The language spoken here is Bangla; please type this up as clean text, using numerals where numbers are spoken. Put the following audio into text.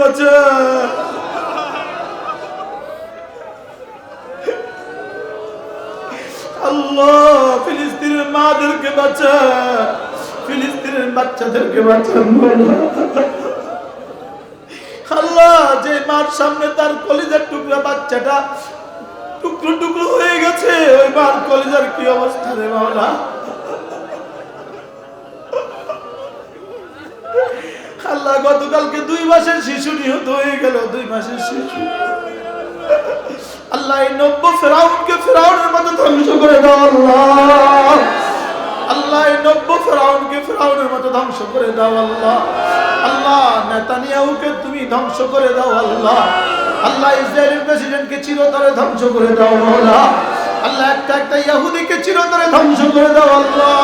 বাঁচা। আল্লাহ ফিলিস্তিনের মাদেরকে বাঁচা, ফিলিস্তিনের বাচ্চাদেরকে বাঁচান আল্লাহ। যে মার সামনে তার কলিজার টুকরা বাচ্চাটা টুকরো টুকরো হয়ে গেছে, ওই মার কলিজার কি অবস্থা রে মাওলা। আল্লাহ গতকালকে 2 মাসের শিশু নিহত হয়ে গেল, 2 মাসের শিশু। আল্লাহ এই নব্য ফেরাউনকে ফেরাউনের মতো ধ্বংস করে দাও আল্লাহ। আল্লাহ এই নব্য ফেরাউনকে ফেরাউনের মতো ধ্বংস করে দাও আল্লাহ। আল্লাহ নেতানিয়াহুকে তুমি ধ্বংস করে দাও আল্লাহ। আল্লাহ ইসরায়েলের প্রেসিডেন্টকে চিরতরে ধ্বংস করে দাও মাওলা। আল্লাহ একটা একটা ইহুদিকে চিরতরে ধ্বংস করে দাও আল্লাহ।